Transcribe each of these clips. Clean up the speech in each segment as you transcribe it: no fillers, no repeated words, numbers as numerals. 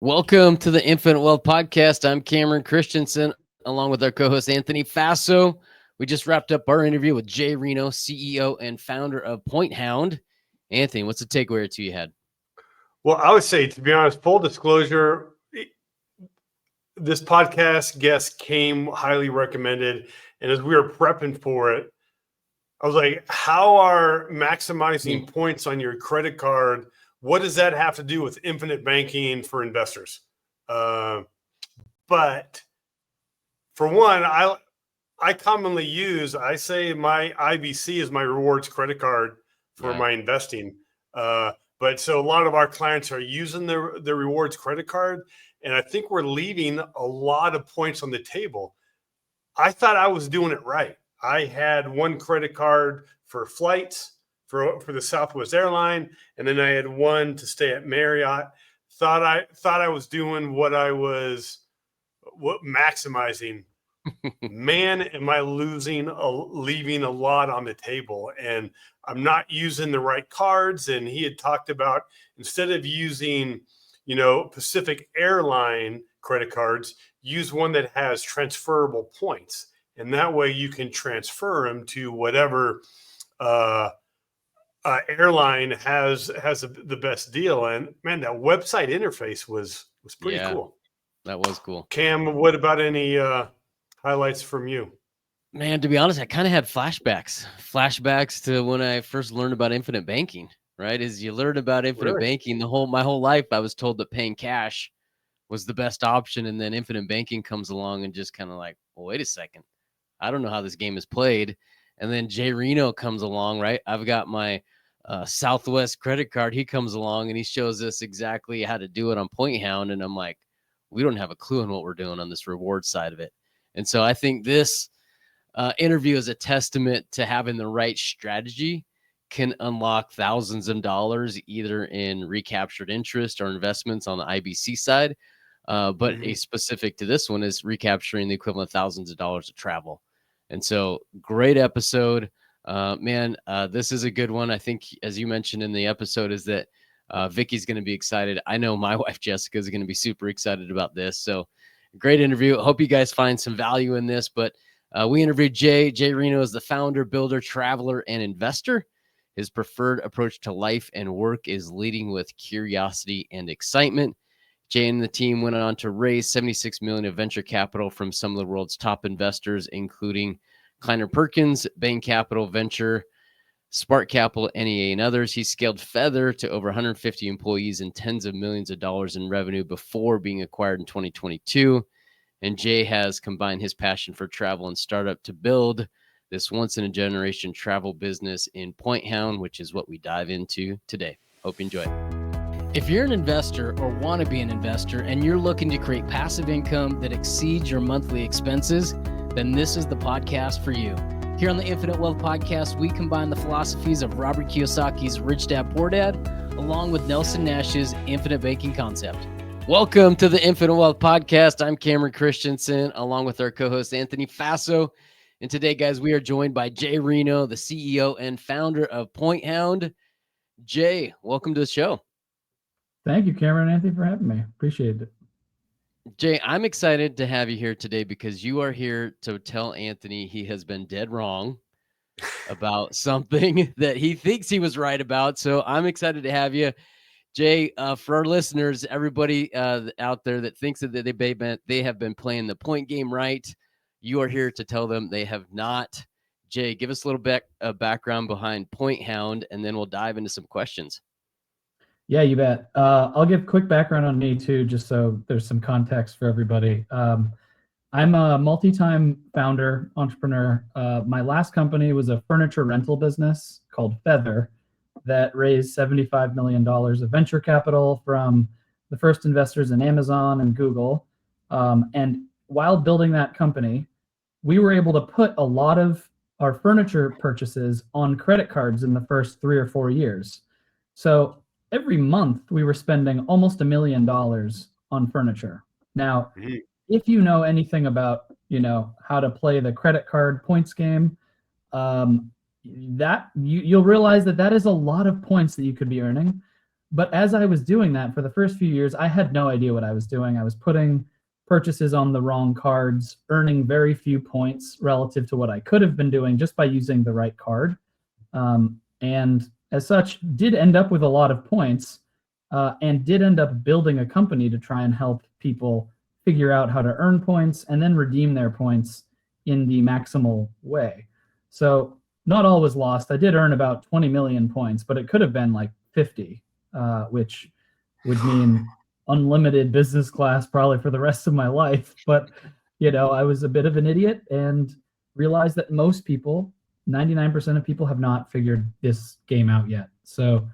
Welcome to the Infinite Wealth Podcast. I'm Cameron Christensen, along with our co-host Anthony Faso. We just wrapped up our interview with Jay Reno, CEO and founder of Point Hound. Anthony, what's the takeaway or two you had? Well, I would say, to be honest, full disclosure, this podcast guest came highly recommended. And as we were prepping for it, I was like, how are maximizing points on your credit card? What does that have to do with infinite banking for investors? But for one, I commonly I say my IBC is my rewards credit card for my investing. But so a lot of our clients are using the rewards credit card, and I think we're leaving a lot of points on the table. I thought I was doing it right. I had one credit card for flights for the Southwest airline, and then I had one to stay at Marriott. Thought I was doing what maximizing. Man, am I leaving a lot on the table, and I'm not using the right cards. And he had talked about, instead of using, Pacific Airline credit cards, use one that has transferable points. And that way you can transfer them to whatever airline has the best deal. And man, that website interface was pretty cool. That was cool. Cam, what about any highlights from you? Man, to be honest, I kind of had flashbacks to when I first learned about infinite banking, right? As you learn about infinite banking, my whole life, I was told that paying cash was the best option. And then infinite banking comes along and just kind of like, well, wait a second. I don't know how this game is played. And then Jay Reno comes along, right? I've got my Southwest credit card. He comes along and he shows us exactly how to do it on Point Hound. And I'm like, we don't have a clue on what we're doing on this reward side of it. And so I think this interview is a testament to having the right strategy can unlock thousands of dollars, either in recaptured interest or investments on the IBC side. But a specific to this one is recapturing the equivalent of thousands of dollars of travel. And so great episode, man. This is a good one. I think, as you mentioned in the episode, is that Vicky's going to be excited. I know my wife, Jessica, is going to be super excited about this. So great interview. Hope you guys find some value in this, but we interviewed Jay. Jay Reno is the founder, builder, traveler, and investor. His preferred approach to life and work is leading with curiosity and excitement. Jay and the team went on to raise $76 million of venture capital from some of the world's top investors, including Kleiner Perkins, Bain Capital Venture, Spark Capital, NEA, and others. He scaled Feather to over 150 employees and tens of millions of dollars in revenue before being acquired in 2022. And Jay has combined his passion for travel and startup to build this once-in-a-generation travel business in Point Hound, which is what we dive into today. Hope you enjoy it. If you're an investor or want to be an investor and you're looking to create passive income that exceeds your monthly expenses, then this is the podcast for you. Here on the Infinite Wealth Podcast, we combine the philosophies of Robert Kiyosaki's Rich Dad Poor Dad, along with Nelson Nash's infinite banking concept. Welcome to the Infinite Wealth Podcast. I'm Cameron Christensen, along with our co-host Anthony Faso. And today, guys, we are joined by Jay Reno, the CEO and founder of Point Hound. Jay, welcome to the show. Thank you, Cameron and Anthony, for having me. Appreciate it. Jay, I'm excited to have you here today because you are here to tell Anthony he has been dead wrong about something that he thinks he was right about. So I'm excited to have you. Jay, for our listeners, everybody out there that thinks that they have been playing the point game right, you are here to tell them they have not. Jay, give us a little bit of background behind Point Hound, and then we'll dive into some questions. Yeah, you bet. I'll give quick background on me too, just so there's some context for everybody. I'm a multi-time founder, entrepreneur. My last company was a furniture rental business called Feather that raised $75 million of venture capital from the first investors in Amazon and Google. And while building that company, we were able to put a lot of our furniture purchases on credit cards in the first 3 or 4 years. So every month we were spending almost $1 million on furniture. Now, if you know anything about, how to play the credit card points game, that you'll realize that is a lot of points that you could be earning. But as I was doing that for the first few years, I had no idea what I was doing. I was putting purchases on the wrong cards, earning very few points relative to what I could have been doing just by using the right card. And as such, did end up with a lot of points, and did end up building a company to try and help people figure out how to earn points and then redeem their points in the maximal way. So not all was lost. I did earn about 20 million points, but it could have been like 50, which would mean unlimited business class probably for the rest of my life. But, I was a bit of an idiot and realized that most people, 99% of people, have not figured this game out yet. So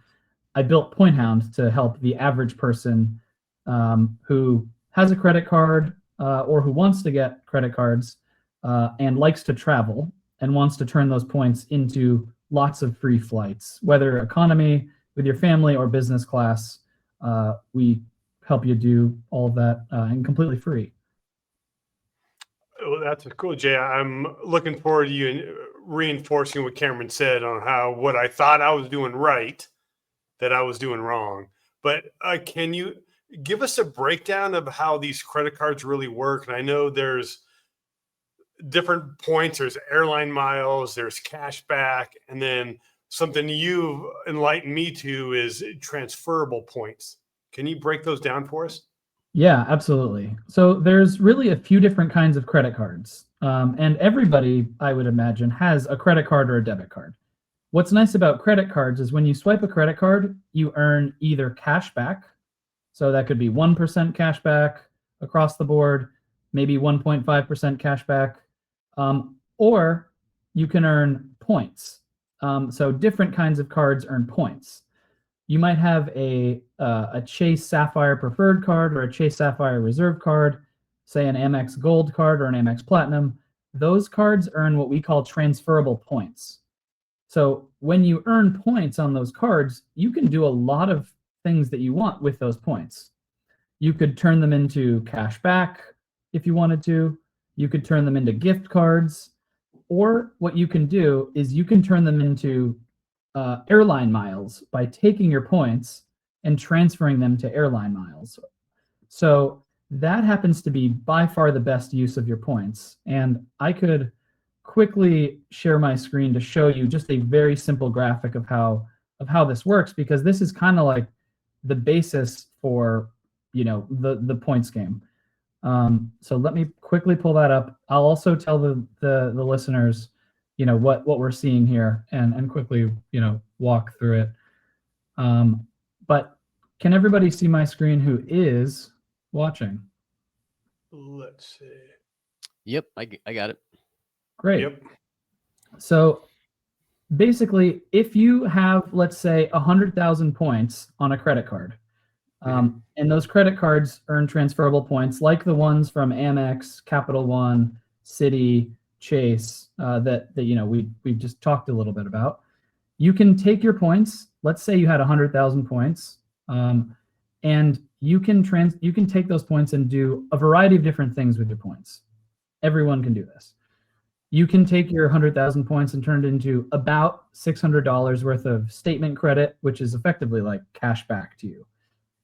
I built Point Hound to help the average person who has a credit card or who wants to get credit cards and likes to travel and wants to turn those points into lots of free flights, whether economy with your family or business class. We help you do all of that and completely free. Well, that's cool, Jay. I'm looking forward to you reinforcing what Cameron said on how what I thought I was doing right, that I was doing wrong. But can you give us a breakdown of how these credit cards really work? And I know there's different points. There's airline miles, there's cash back, and then something you've enlightened me to is transferable points. Can you break those down for us? Yeah, absolutely. So there's really a few different kinds of credit cards. And everybody, I would imagine, has a credit card or a debit card. What's nice about credit cards is when you swipe a credit card, you earn either cash back. So that could be 1% cash back across the board, maybe 1.5% cash back, or you can earn points. So different kinds of cards earn points. You might have a Chase Sapphire Preferred card or a Chase Sapphire Reserve card, say an Amex Gold card or an Amex Platinum. Those cards earn what we call transferable points. So when you earn points on those cards, you can do a lot of things that you want with those points. You could turn them into cash back if you wanted to. You could turn them into gift cards. Or what you can do is you can turn them into airline miles by taking your points and transferring them to airline miles. So that happens to be by far the best use of your points. And I could quickly share my screen to show you just a very simple graphic of how this works, because this is kind of like the basis for the points game. So let me quickly pull that up. I'll also tell the listeners what we're seeing here and quickly walk through it. But can everybody see my screen who is watching? Let's see. Yep, I got it. Great. Yep. So basically, if you have, let's say, 100,000 points on a credit card, and those credit cards earn transferable points like the ones from Amex, Capital One, Citi, Chase that we've just talked a little bit about. You can take your points. Let's say you had 100,000 points, and you can take those points and do a variety of different things with your points. Everyone can do this. You can take your 100,000 points and turn it into about $600 worth of statement credit, which is effectively like cash back to you.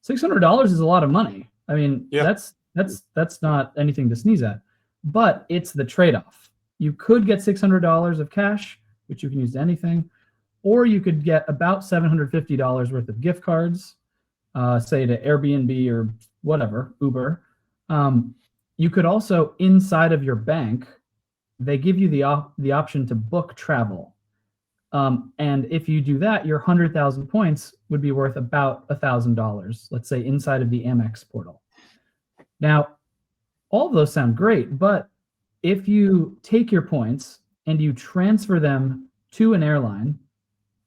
$600 is a lot of money. I mean, yeah. That's not anything to sneeze at, but it's the trade-off. You could get $600 of cash, which you can use to anything, or you could get about $750 worth of gift cards, say to Airbnb or whatever, Uber. You could also, inside of your bank, they give you the option to book travel. And if you do that, your 100,000 points would be worth about $1,000, let's say inside of the Amex portal. Now, all of those sound great, but if you take your points and you transfer them to an airline,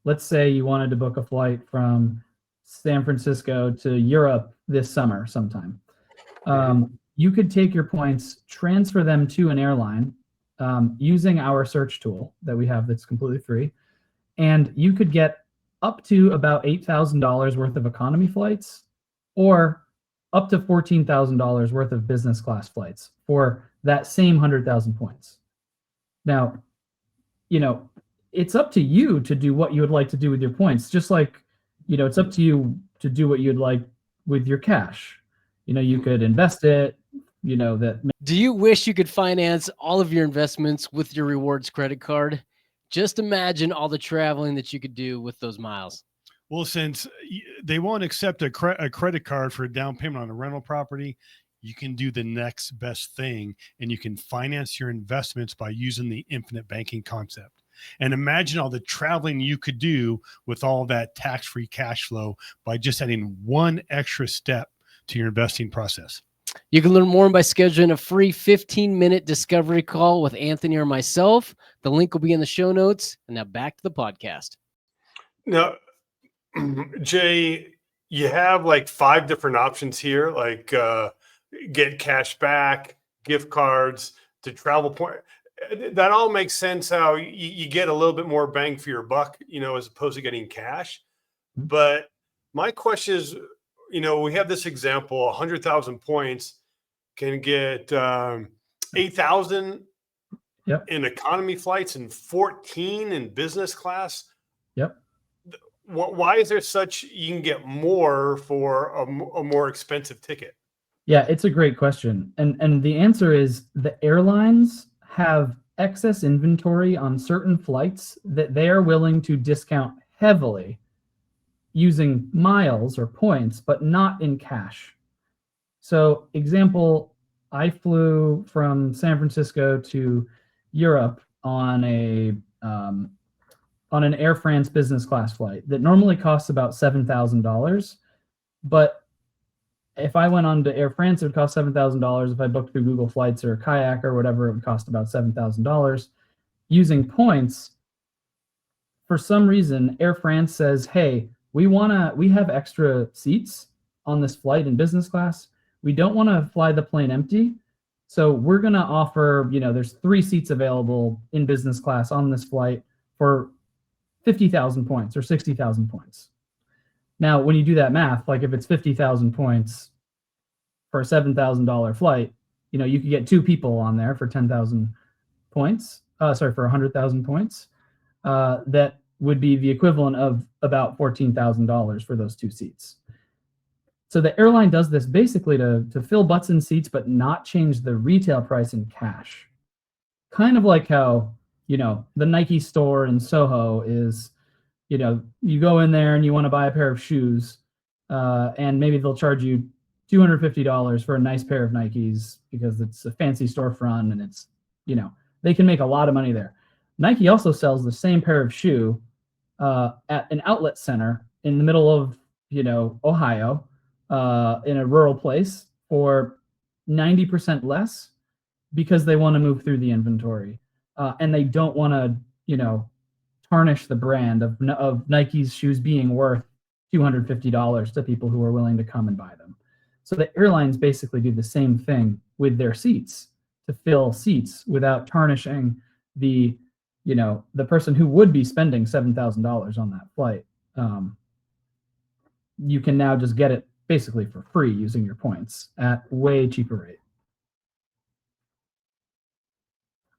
let's say you wanted to book a flight from San Francisco to Europe this summer sometime, you could take your points, transfer them to an airline using our search tool that we have that's completely free. And you could get up to about $8,000 worth of economy flights or up to $14,000 worth of business class flights for that same 100,000 points. Now, it's up to you to do what you would like to do with your points. Just like it's up to you to do what you'd like with your cash. You could invest it, Do you wish you could finance all of your investments with your rewards credit card? Just imagine all the traveling that you could do with those miles. Well, since they won't accept a credit card for a down payment on a rental property, you can do the next best thing, and you can finance your investments by using the infinite banking concept. And imagine all the traveling you could do with all that tax-free cash flow by just adding one extra step to your investing process. You can learn more by scheduling a free 15-minute discovery call with Anthony or myself. The link will be in the show notes. And now back to the podcast. Now, Jay, you have like 5 different options here, like get cash back, gift cards, to travel point. That all makes sense how you get a little bit more bang for your buck, as opposed to getting cash. But my question is, we have this example, 100,000 points can get 8,000 in economy flights and 14 in business class. Yep. Why is there such, you can get more for a more expensive ticket? Yeah, it's a great question. And the answer is the airlines have excess inventory on certain flights that they are willing to discount heavily using miles or points, but not in cash. So example, I flew from San Francisco to Europe on an Air France business class flight that normally costs about $7,000. But if I went on to Air France, it would cost $7,000. If I booked through Google Flights or Kayak or whatever, it would cost about $7,000. Using points, for some reason, Air France says, hey, we have extra seats on this flight in business class. We don't want to fly the plane empty. So we're going to offer, there's 3 seats available in business class on this flight for 50,000 points or 60,000 points. Now, when you do that math, like if it's 50,000 points for a $7,000 flight, you could get 2 people on there for 10,000 points. For 100,000 points. That would be the equivalent of about $14,000 for those 2 seats. So the airline does this basically to fill butts in seats, but not change the retail price in cash. Kind of like how, the Nike store in Soho is, you go in there and you want to buy a pair of shoes, and maybe they'll charge you $250 for a nice pair of Nikes because it's a fancy storefront and it's, they can make a lot of money there. Nike also sells the same pair of shoe at an outlet center in the middle of, Ohio, in a rural place for 90% less because they want to move through the inventory. And they don't want to, tarnish the brand of Nike's shoes being worth $250 to people who are willing to come and buy them. So the airlines basically do the same thing with their seats to fill seats without tarnishing the person who would be spending $7,000 on that flight. You can now just get it basically for free using your points at way cheaper rate.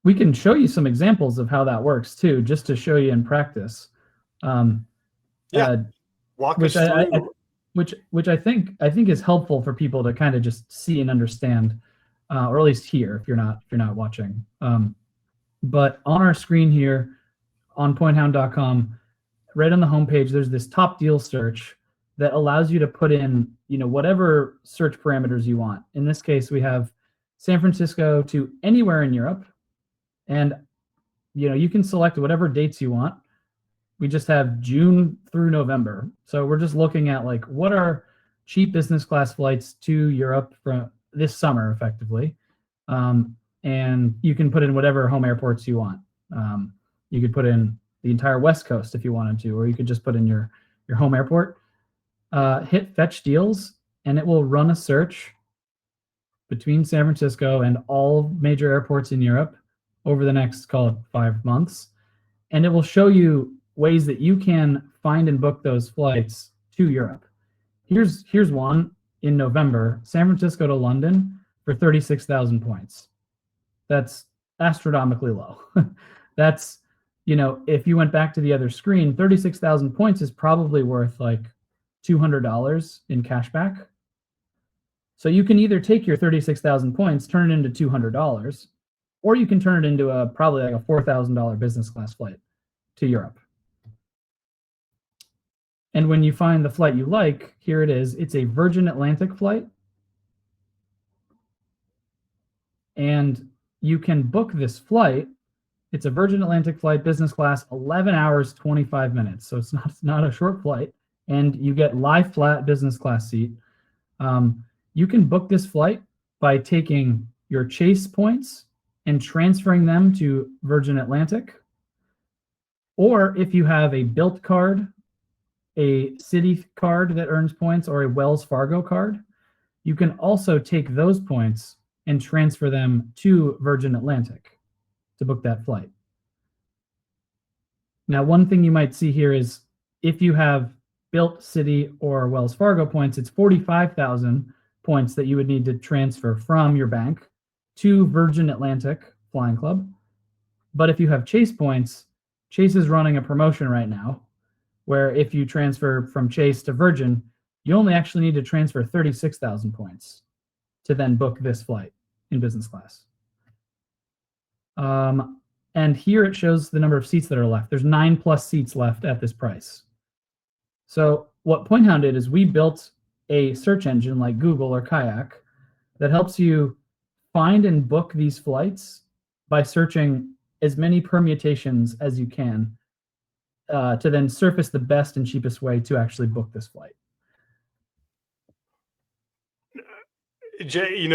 We can show you some examples of how that works too, just to show you in practice. Walk us through. Which I think is helpful for people to kind of just see and understand, or at least hear if you're not watching. But on our screen here on pointhound.com, right on the homepage, there's this top deal search that allows you to put in, whatever search parameters you want. In this case, we have San Francisco to anywhere in Europe. And, you can select whatever dates you want. We just have June through November. So we're just looking at what are cheap business class flights to Europe from this summer effectively. And you can put in whatever home airports you want. You could put in the entire West Coast if you wanted to, or you could just put in your home airport. Hit fetch deals, and it will run a search between San Francisco and all major airports in Europe over the next, call it 5 months. And it will show you ways that you can find and book those flights to Europe. Here's one in November, San Francisco to London for 36,000 points. That's astronomically low. That's, if you went back to the other screen, 36,000 points is probably worth $200 in cash back. So you can either take your 36,000 points, turn it into $200, or you can turn it into probably like a $4,000 business class flight to Europe. And when you find the flight you like, here it is. It's a Virgin Atlantic flight. And you can book this flight. It's a Virgin Atlantic flight, business class, 11 hours, 25 minutes. So it's not a short flight. And you get lie flat business class seat. You can book this flight by taking your Chase points and transferring them to Virgin Atlantic. Or if you have a Bilt card, a Citi card that earns points, or a Wells Fargo card, you can also take those points and transfer them to Virgin Atlantic to book that flight. Now, one thing you might see here is if you have Bilt, Citi, or Wells Fargo points, it's 45,000 points that you would need to transfer from your bank to Virgin Atlantic Flying Club. But if you have Chase points, Chase is running a promotion right now where if you transfer from Chase to Virgin, you only actually need to transfer 36,000 points to then book this flight in business class. And here it shows the number of seats that are left. There's 9+ seats left at this price. So what Point Hound did is we built a search engine like Google or Kayak that helps you find and book these flights by searching as many permutations as you can to then surface the best and cheapest way to actually book this flight. Jay,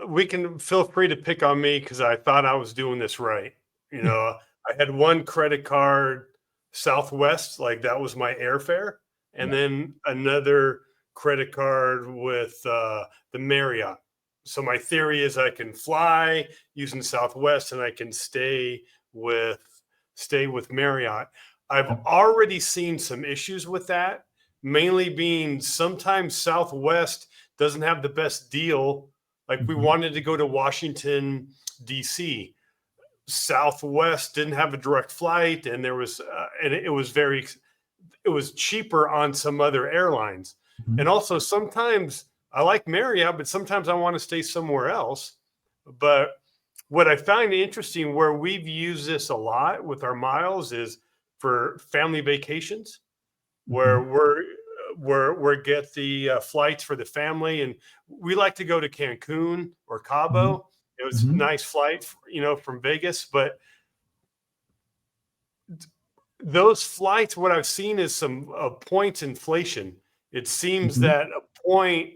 we can feel free to pick on me because I thought I was doing this right. I had one credit card, Southwest, like that was my airfare, and then another credit card with the Marriott. So my theory is I can fly using Southwest and I can stay with Marriott. I've already seen some issues with that, mainly being sometimes Southwest doesn't have the best deal. Like we wanted to go to Washington, D.C. Southwest didn't have a direct flight, and there was and it was cheaper on some other airlines. And also sometimes I like Marriott, but sometimes I want to stay somewhere else. But what I find interesting where we've used this a lot with our miles is for family vacations, where we're get the flights for the family, and we like to go to Cancun or Cabo. It was a nice flight, from Vegas, but those flights, what I've seen is some points inflation. It seems that a point,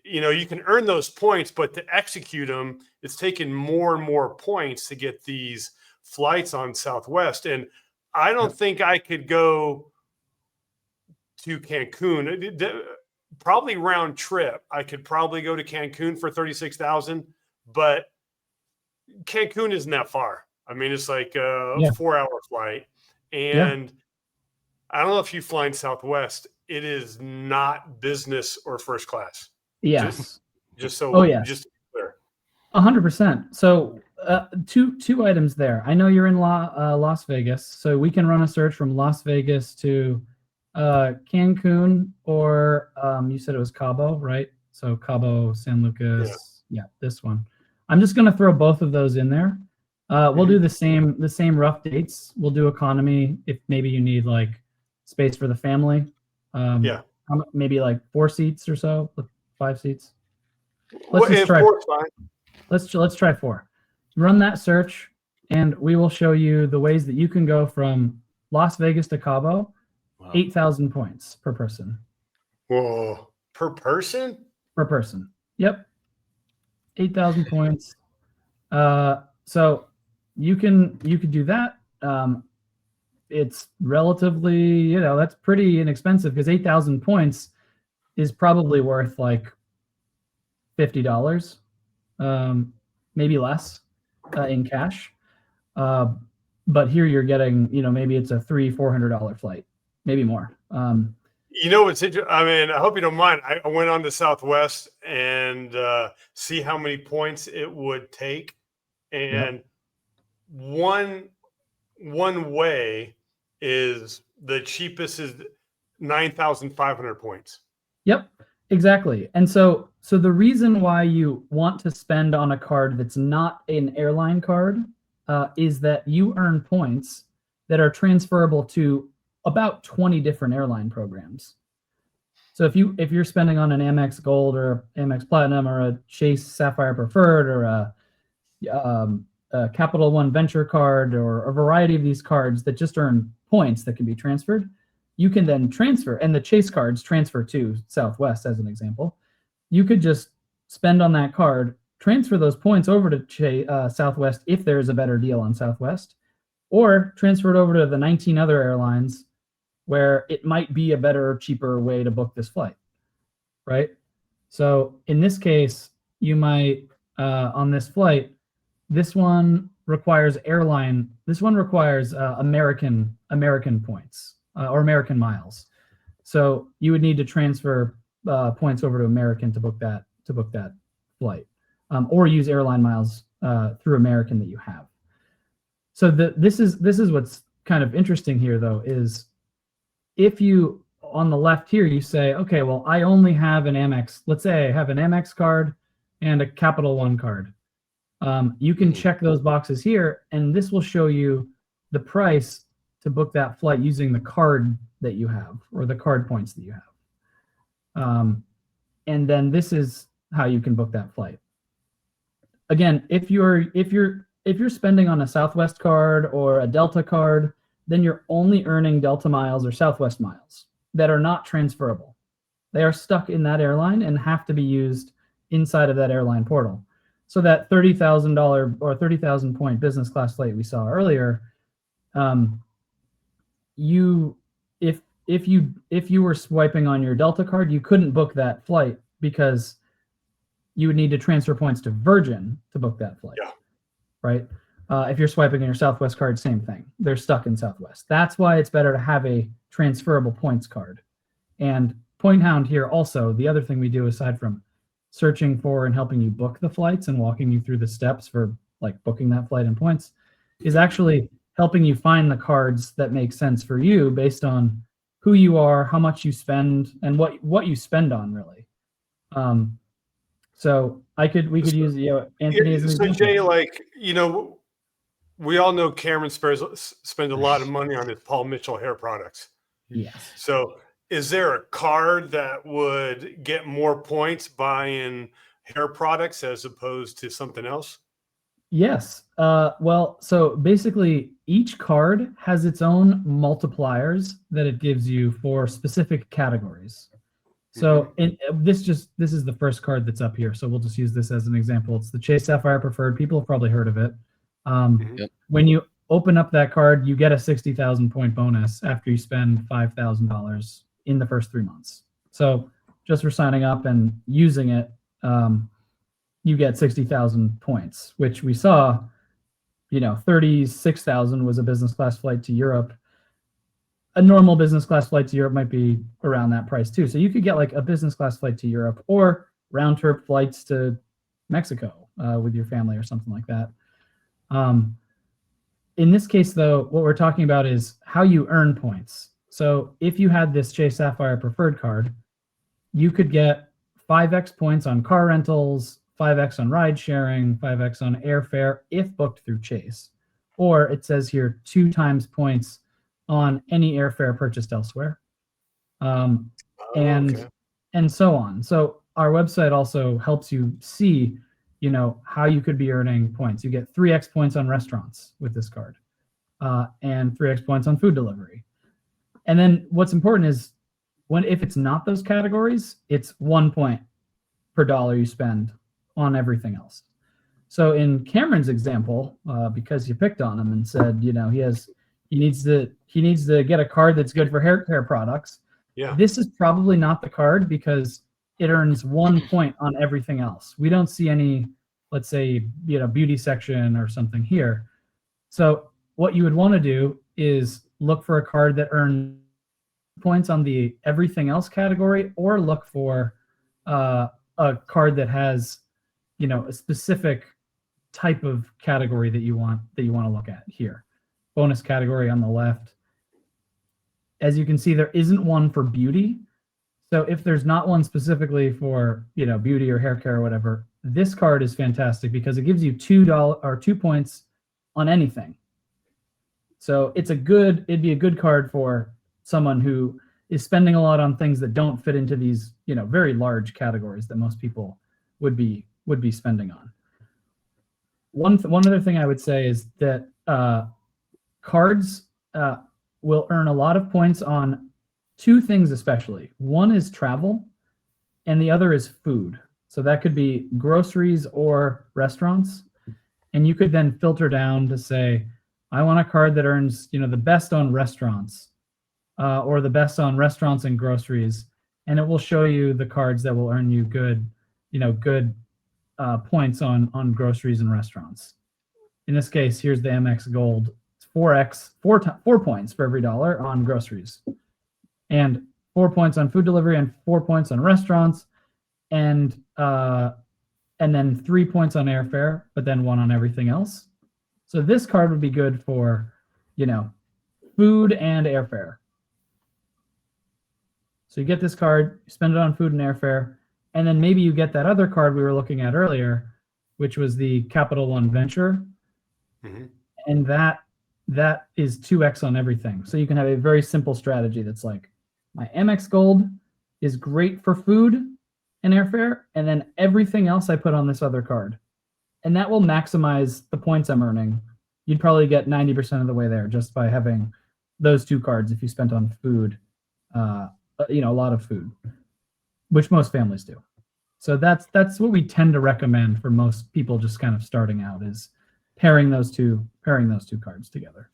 you can earn those points, but to execute them, it's taking more and more points to get these flights on Southwest. And I don't think I could go to Cancun. Probably round trip, I could probably go to Cancun for 36,000, but Cancun isn't that far. I mean, it's like a 4-hour flight. And I don't know if you fly in Southwest. It is not business or first class. Yes. Just to be clear. 100%. So two items there. I know you're in Las Vegas, so we can run a search from Las Vegas to Cancun, or you said it was Cabo, right? So Cabo, San Lucas. Yeah, this one. I'm just going to throw both of those in there. We'll do the same rough dates. We'll do economy if maybe you need like space for the family. Maybe like 4 seats or so, 5 seats. Let's try 4. Let's try 4. Run that search, and we will show you the ways that you can go from Las Vegas to Cabo. 8,000 points per person. Whoa, per person? Per person. Yep. 8,000 points. So you could do that. It's relatively, that's pretty inexpensive because 8,000 points is probably worth like $50, maybe less in cash. But here you're getting, maybe it's a $300-$400 flight, maybe more. What's interesting? I mean, I hope you don't mind. I went on to Southwest and see how many points it would take, and one way is the cheapest is 9,500 points. Yep, exactly. And so the reason why you want to spend on a card that's not an airline card is that you earn points that are transferable to about 20 different airline programs. So if you're spending on an Amex Gold or Amex Platinum or a Chase Sapphire Preferred or a Capital One Venture card or a variety of these cards that just earn points that can be transferred, you can then transfer, and the Chase cards transfer to Southwest as an example. You could just spend on that card, transfer those points over to Southwest if there's a better deal on Southwest, or transfer it over to the 19 other airlines where it might be a better, cheaper way to book this flight, right? So in this case, you might, on this flight, this one requires American points or American miles. So you would need to transfer points over to American to book that flight, or use airline miles through American that you have. So this is what's kind of interesting here, though, is if you on the left here you say, okay, well, I only have an Amex. Let's say I have an Amex card and a Capital One card. You can check those boxes here, and this will show you the price to book that flight using the card that you have or the card points that you have. And then this is how you can book that flight. Again, if you're spending on a Southwest card or a Delta card, then you're only earning Delta miles or Southwest miles that are not transferable. They are stuck in that airline and have to be used inside of that airline portal. So that $30,000 or 30,000 point business class flight we saw earlier, if you were swiping on your Delta card, you couldn't book that flight because you would need to transfer points to Virgin to book that flight. Yeah. Right? If you're swiping on your Southwest card, same thing. They're stuck in Southwest. That's why it's better to have a transferable points card. And Point Hound here also, the other thing we do aside from searching for and helping you book the flights and walking you through the steps for like booking that flight and points is actually helping you find the cards that make sense for you based on who you are, how much you spend, and what you spend on really. So we could use Anthony as an example. So Jay, like, we all know Cameron spends a lot of money on his Paul Mitchell hair products. Yes. So is there a card that would get more points buying hair products as opposed to something else? Yes. Well, so basically each card has its own multipliers that it gives you for specific categories. So this is the first card that's up here. So we'll just use this as an example. It's the Chase Sapphire Preferred. People have probably heard of it. When you open up that card, you get a 60,000 point bonus after you spend $5,000 in the first 3 months. So just for signing up and using it, you get 60,000 points, which we saw, 36,000 was a business class flight to Europe. A normal business class flight to Europe might be around that price too. So you could get like a business class flight to Europe or round trip flights to Mexico with your family or something like that. In this case, though, what we're talking about is how you earn points. So if you had this Chase Sapphire Preferred card, you could get 5x points on car rentals, 5x on ride sharing, 5x on airfare if booked through Chase. Or it says here 2 times points on any airfare purchased elsewhere. And so on. So our website also helps you see, how you could be earning points. You get 3x points on restaurants with this card, and 3x points on food delivery. And then what's important is if it's not those categories, it's 1 point per dollar you spend on everything else. So in Cameron's example, because you picked on him and said, he needs to get a card that's good for hair care products. Yeah. This is probably not the card because it earns 1 point on everything else. We don't see any, let's say, beauty section or something here. So what you would want to do is look for a card that earns points on the everything else category, or look for a card that has, a specific type of category that you want to look at here. Bonus category on the left. As you can see, there isn't one for beauty. So if there's not one specifically for, beauty or hair care or whatever, this card is fantastic because it gives you $2 or 2 points on anything. So it'd be a good card for someone who is spending a lot on things that don't fit into these, very large categories that most people would be spending on. One other thing I would say is that cards will earn a lot of points on two things especially. One is travel, and the other is food. So that could be groceries or restaurants. And you could then filter down to say, I want a card that earns, the best on restaurants, or the best on restaurants and groceries. And it will show you the cards that will earn you good points on groceries and restaurants. In this case, here's the MX Gold. It's 4 points for every dollar on groceries, and 4 points on food delivery, and 4 points on restaurants, and then 3 points on airfare, but then 1 on everything else. So this card would be good for, food and airfare. So you get this card, you spend it on food and airfare, and then maybe you get that other card we were looking at earlier, which was the Capital One Venture. Mm-hmm. And that is 2x on everything. So you can have a very simple strategy that's like, my MX Gold is great for food and airfare, and then everything else I put on this other card. And that will maximize the points I'm earning. You'd probably get 90% of the way there just by having those two cards if you spent on food, a lot of food, which most families do. So that's what we tend to recommend for most people just kind of starting out, is pairing those two cards together.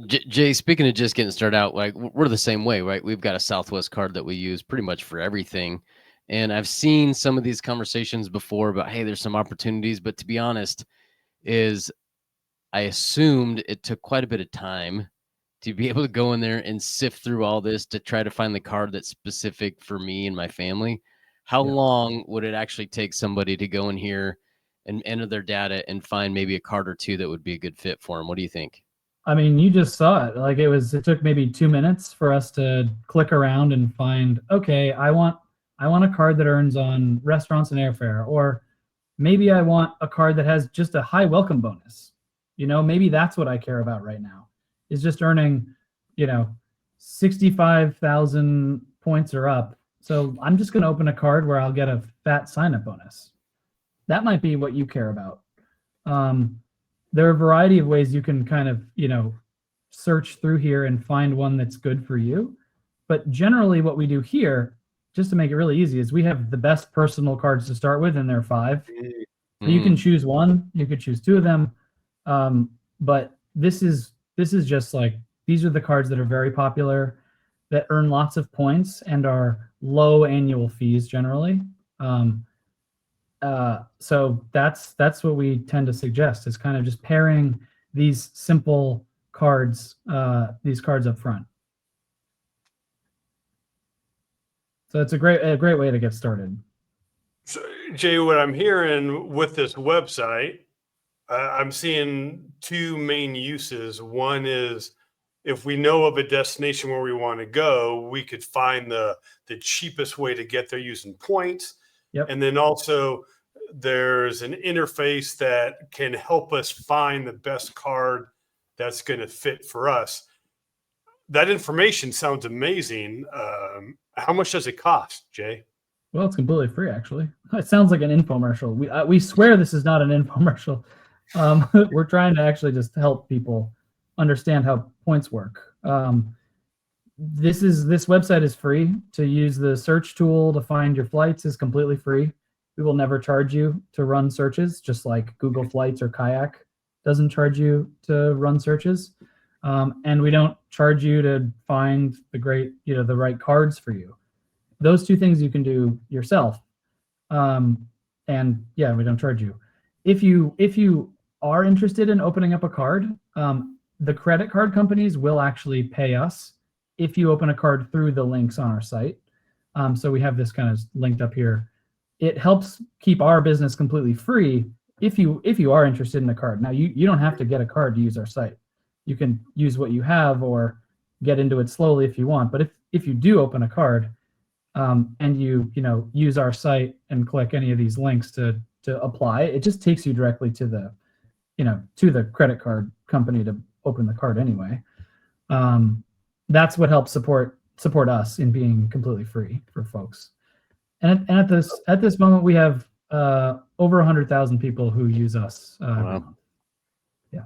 Jay, speaking of just getting started out, like, we're the same way, right? We've got a Southwest card that we use pretty much for everything. And I've seen some of these conversations before about, hey, there's some opportunities. But to be honest, I assumed it took quite a bit of time to be able to go in there and sift through all this to try to find the card that's specific for me and my family. How long would it actually take somebody to go in here and enter their data and find maybe a card or two that would be a good fit for them? What do you think? I mean, you just saw it. Like, it took maybe 2 minutes for us to click around and find, okay, I want a card that earns on restaurants and airfare, or maybe I want a card that has just a high welcome bonus. Maybe that's what I care about right now, is just earning, 65,000 points or up. So I'm just going to open a card where I'll get a fat sign-up bonus. That might be what you care about. There are a variety of ways you can kind of, search through here and find one that's good for you. But generally what we do here, just to make it really easy, is we have the best personal cards to start with, and there are 5. So you can choose one, you could choose 2 of them. But this is just like, these are the cards that are very popular, that earn lots of points and are low annual fees generally. So that's what we tend to suggest, is kind of just pairing these simple cards, these cards up front. So it's a great way to get started. So, Jay, what I'm hearing with this website, I'm seeing 2 main uses. One is, if we know of a destination where we want to go, we could find the cheapest way to get there using points. Yep. And then also there's an interface that can help us find the best card that's going to fit for us. That information sounds amazing. How much does it cost, Jay? Well, it's completely free, actually. It sounds like an infomercial. We swear this is not an infomercial. We're trying to actually just help people understand how points work. This website is free. To use the search tool to find your flights is completely free. We will never charge you to run searches, just like Google Flights or Kayak doesn't charge you to run searches. And we don't charge you to find the right cards for you. Those 2 things you can do yourself. And yeah, we don't charge you. If you are interested in opening up a card, the credit card companies will actually pay us if you open a card through the links on our site. So we have this kind of linked up here. It helps keep our business completely free if you are interested in a card. Now, you don't have to get a card to use our site. You can use what you have or get into it slowly if you want. But if you do open a card, and you use our site and click any of these links to apply, it just takes you directly to the credit card company to open the card anyway. That's what helps support us in being completely free for folks. And at this moment, we have over 100,000 people who use us every month. Yeah.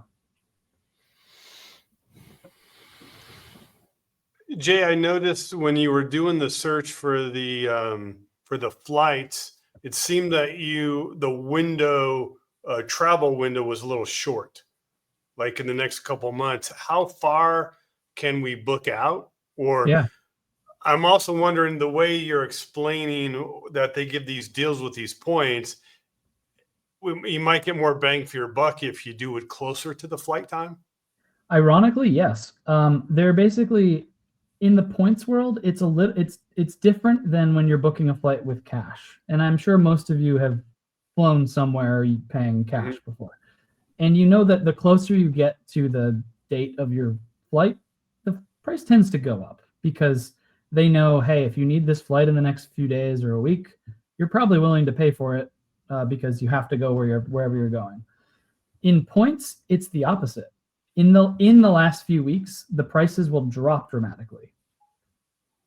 Jay, I noticed when you were doing the search for the flights, it seemed that the window travel window was a little short, like in the next couple of months. How far can we book out? Or yeah. I'm also wondering, the way you're explaining that they give these deals with these points, you might get more bang for your buck if you do it closer to the flight time. Ironically, yes. They're basically, in the points world, it's different than when you're booking a flight with cash. And I'm sure most of you have flown somewhere paying cash before. And you know that the closer you get to the date of your flight, the price tends to go up, because they know, hey, if you need this flight in the next few days or a week, you're probably willing to pay for it because you have to go wherever you're going. In points, it's the opposite. In the last few weeks, the prices will drop dramatically.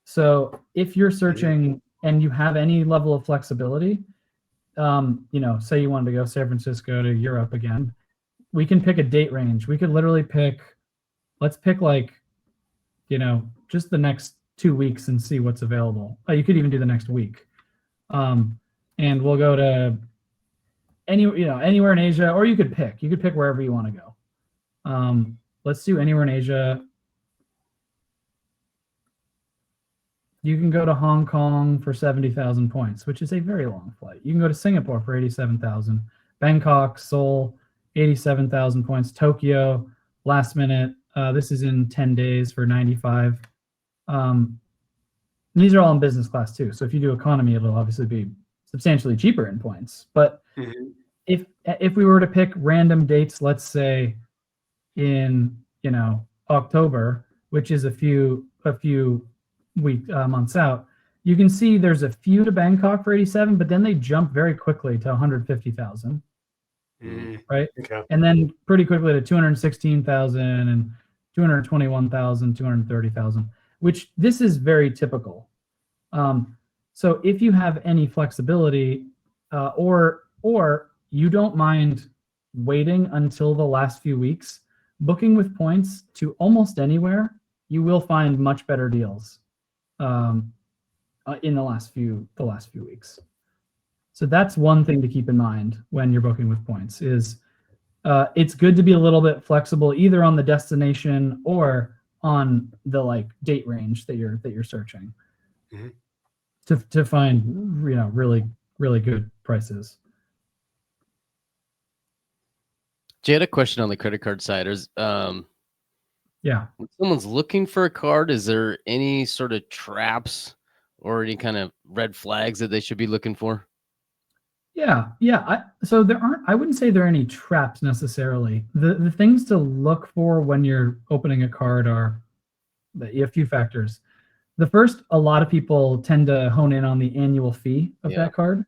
So if you're searching and you have any level of flexibility, say you wanted to go San Francisco to Europe again, we can pick a date range. We could literally let's pick just the next 2 weeks and see what's available. You could even do the next week. And we'll go to anywhere in Asia, or you could pick wherever you want to go. Let's do anywhere in Asia. You can go to Hong Kong for 70,000 points, which is a very long flight. You can go to Singapore for 87,000, Bangkok, Seoul, 87,000 points, Tokyo, last minute. This is in 10 days for 95. These are all in business class too. So if you do economy, it'll obviously be substantially cheaper in points. But if we were to pick random dates, let's say in October, which is a few months out, you can see there's a few to Bangkok for 87, but then they jump very quickly to 150,000, right? Okay. And then pretty quickly to 216,000 and 221,000, 230,000, which this is very typical. So if you have any flexibility, or you don't mind waiting until the last few weeks, booking with points to almost anywhere, you will find much better deals in the last few weeks. So that's one thing to keep in mind when you're booking with points is it's good to be a little bit flexible either on the destination or on the date range that you're searching to find really, really good prices. Jay, I had a question on the credit card side. Yeah. When someone's looking for a card, is there any sort of traps or any kind of red flags that they should be looking for? Yeah. So I wouldn't say there are any traps necessarily. The things to look for when you're opening a card are a few factors. The first, a lot of people tend to hone in on the annual fee of that card.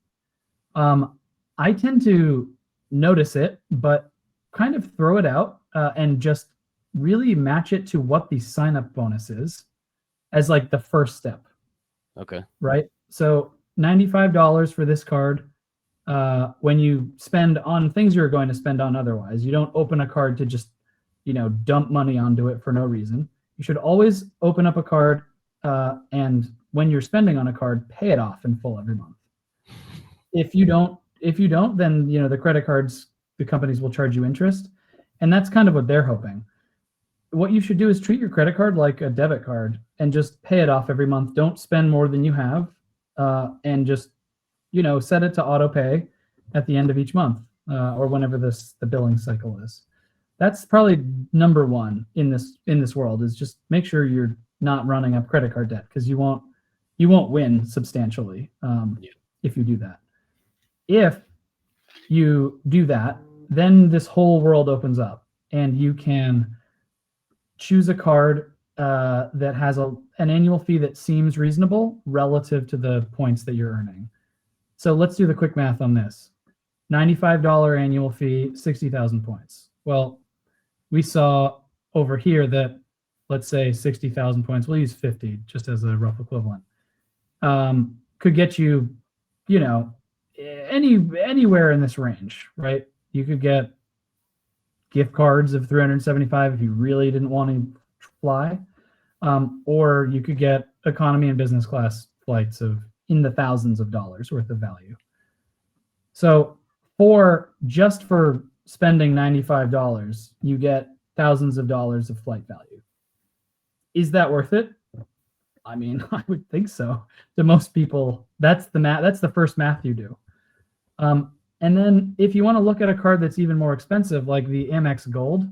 I tend to notice it, but kind of throw it out and just really match it to what the sign-up bonus is as the first step. Okay. Right? So $95 for this card. When you spend on things you're going to spend on otherwise, you don't open a card to just, dump money onto it for no reason. You should always open up a card and when you're spending on a card, pay it off in full every month. If you don't, then the companies will charge you interest, and that's kind of what they're hoping. What you should do is treat your credit card like a debit card and just pay it off every month. Don't spend more than you have, and just set it to auto pay at the end of each month or whenever the billing cycle is. That's probably number one in this world, is just make sure you're not running up credit card debt, because you won't win substantially if you do that. If you do that, then this whole world opens up and you can choose a card that has an annual fee that seems reasonable relative to the points that you're earning. So let's do the quick math on this. $95 annual fee, 60,000 points. Well, we saw over here that, let's say 60,000 points, we'll use 50 just as a rough equivalent, could get you, you know, anywhere in this range, right? You could get gift cards of 375 if you really didn't want to fly, or you could get economy and business class flights of in the thousands of dollars worth of value. So just for spending $95, you get thousands of dollars of flight value. Is that worth it? I mean, I would think so. To most people, that's the math. That's the first math you do. And then if you want to look at a card that's even more expensive, like the Amex Gold,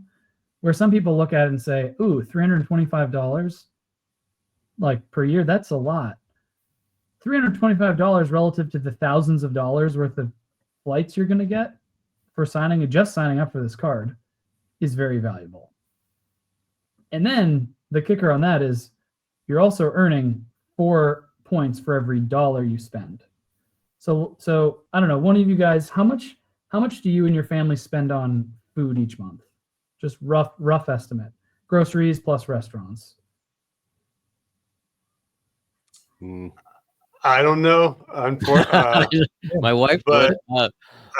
where some people look at it and say, ooh, $325 like per year, that's a lot. $325 relative to the thousands of dollars worth of flights you're going to get for just signing up for this card is very valuable. And then the kicker on that is you're also earning 4 points for every dollar you spend. So I don't know, one of you guys, how much do you and your family spend on food each month? Just rough estimate. Groceries plus restaurants. I don't know. My wife, but would.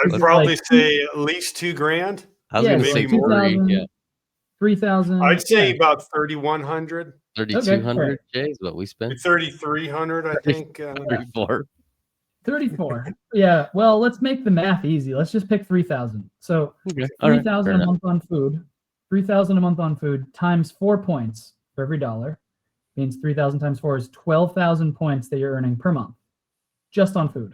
I'd probably say at least $2,000. I was going to say 3. Yeah, 3,000. I'd say about 3,100. 3,200 is what we spent. 3,300, I think. 34. 34. Yeah. Well, let's make the math easy. Let's just pick 3,000. So 3,000 a month on food. 3,000 a month on food times 4 points for every dollar means 3,000 times 4 is 12,000 points that you're earning per month just on food.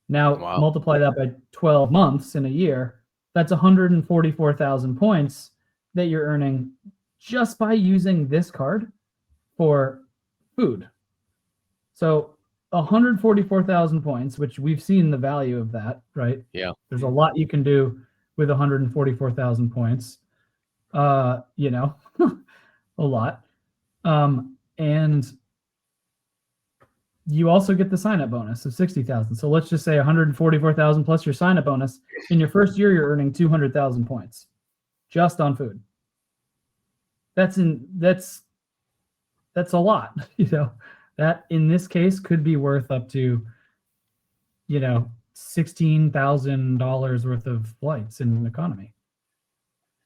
Now multiply that by 12 months in a year. That's 144,000 points that you're earning just by using this card for food. So 144,000 points, which we've seen the value of that, right? Yeah. There's a lot you can do with 144,000 points. You know, a lot. And you also get the sign-up bonus of 60,000. So let's just say 144,000 plus your sign-up bonus. In your first year, you're earning 200,000 points just on food. That's a lot, you know. That in this case could be worth up to, you know, $16,000 worth of flights in economy.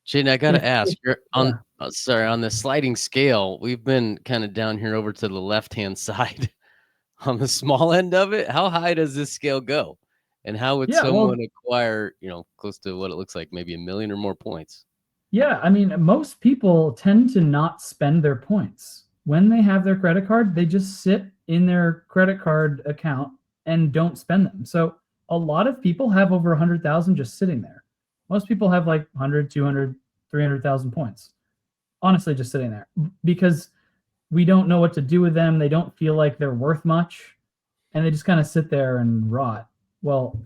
Shane, I got to ask, on the sliding scale, we've been kind of down here over to the left-hand side on the small end of it. How high does this scale go? And how would someone acquire, you know, close to what it looks like, maybe 1 million or more points? Yeah, I mean, most people tend to not spend their points. When they have their credit card, they just sit in their credit card account and don't spend them. So a lot of people have over 100,000 just sitting there. Most people have like 100, 200, 300,000 points, honestly, just sitting there because we don't know what to do with them. They don't feel like they're worth much and they just kind of sit there and rot. Well,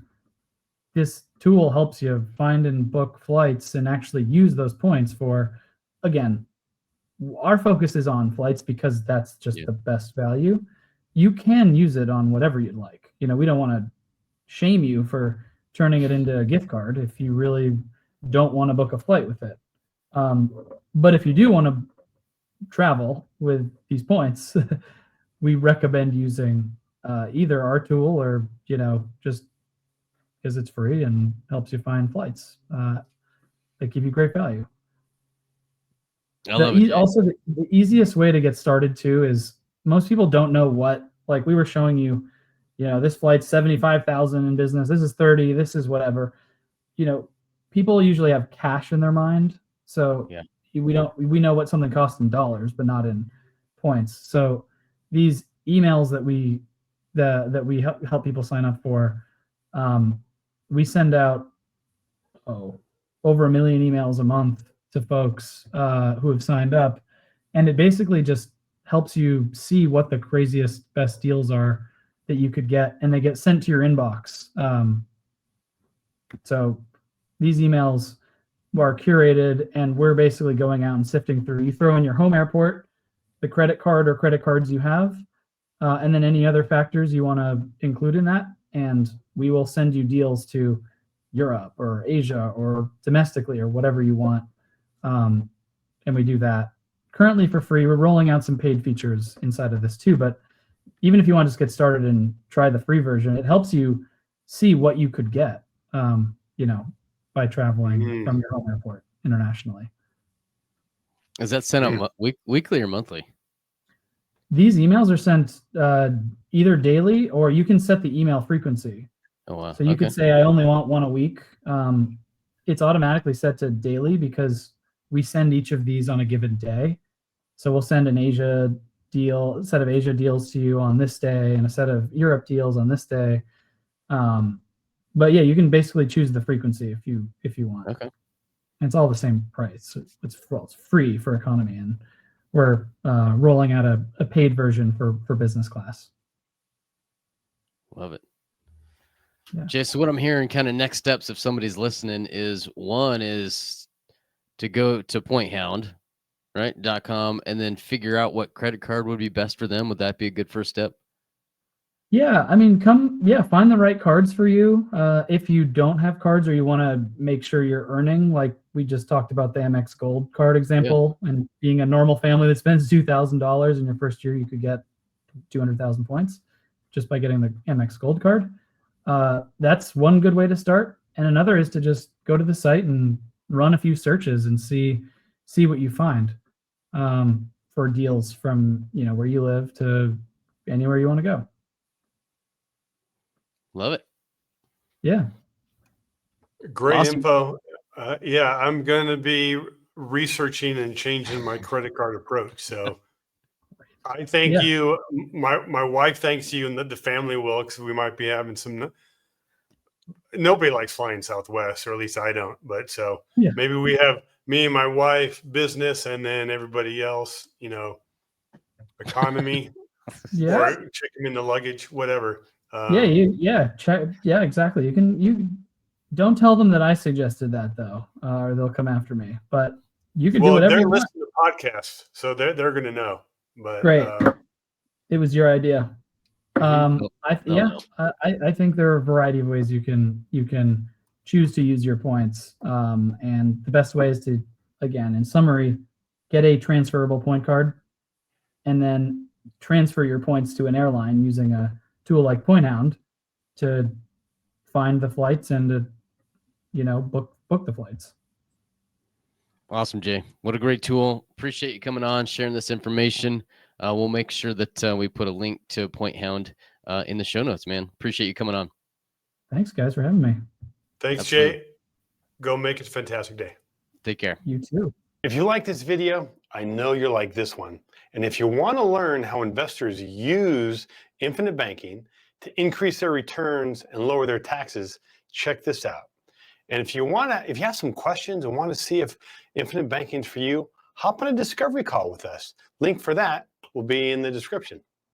this tool helps you find and book flights and actually use those points for, again, our focus is on flights because that's just the best value. You can use it on whatever you'd like. You know, we don't want to shame you for turning it into a gift card if you really don't want to book a flight with it. But if you do want to travel with these points, we recommend using either our tool or, you know, just because it's free and helps you find flights that give you great value. Also, the easiest way to get started too is most people don't know what, like we were showing you, you know, this flight's 75,000 in business. This is 30. This is whatever. You know, people usually have cash in their mind, so we know what something costs in dollars, but not in points. So these emails that we help people sign up for, we send out over 1 million emails a month to folks who have signed up, and it basically just helps you see what the craziest best deals are that you could get, and they get sent to your inbox. So these emails are curated, and we're basically going out and sifting through. You throw in your home airport, the credit card or credit cards you have, and then any other factors you want to include in that. And we will send you deals to Europe or Asia or domestically or whatever you want. And we do that currently for free. We're rolling out some paid features inside of this too. But even if you want to just get started and try the free version, it helps you see what you could get, by traveling from your home airport internationally. Is that sent out weekly or monthly? These emails are sent either daily, or you can set the email frequency. Oh, wow. So you could say, I only want one a week. It's automatically set to daily because we send each of these on a given day. So we'll send a set of Asia deals to you on this day and a set of Europe deals on this day. But yeah, you can basically choose the frequency if you want. Okay. And it's all the same price. It's free for economy, and we're rolling out a paid version for business class. Love it. Yeah. Jay, so what I'm hearing kind of next steps if somebody's listening is one is to go to Point Hound, right, .com, and then figure out what credit card would be best for them. Would that be a good first step? Yeah, I mean, find the right cards for you. If you don't have cards or you want to make sure you're earning, like we just talked about the Amex Gold card example, and being a normal family that spends $2,000 in your first year, you could get 200,000 points just by getting the Amex Gold card. That's one good way to start. And another is to just go to the site and run a few searches and see what you find for deals from where you live to anywhere you want to go. Love it. Yeah. Great Awesome. info. Yeah, I'm going to be researching and changing my credit card approach. So I thank you. My wife thanks you, and the family will, because we might be having some. Nobody likes flying Southwest, or at least I don't. But so maybe we have me and my wife business, and then everybody else, economy, or check them in the luggage, whatever. Exactly. You don't tell them that I suggested that though, or they'll come after me. But you can do whatever you want. They're listening to podcasts, so they're going to know. But great, it was your idea. I think there are a variety of ways you can choose to use your points, and the best way is to, again, in summary, get a transferable point card, and then transfer your points to an airline using a tool like Point Hound to find the flights and to book the flights. Awesome, Jay. What a great tool. Appreciate you coming on, sharing this information. We'll make sure that we put a link to Point Hound in the show notes, man. Appreciate you coming on. Thanks, guys, for having me. Thanks, Absolutely. Jay. Go make it a fantastic day. Take care. You too. If you like this video, I know you're like this one. And if you want to learn how investors use infinite banking to increase their returns and lower their taxes, check this out. And if you have some questions and want to see if infinite banking is for you, hop on a discovery call with us. Link for that will be in the description.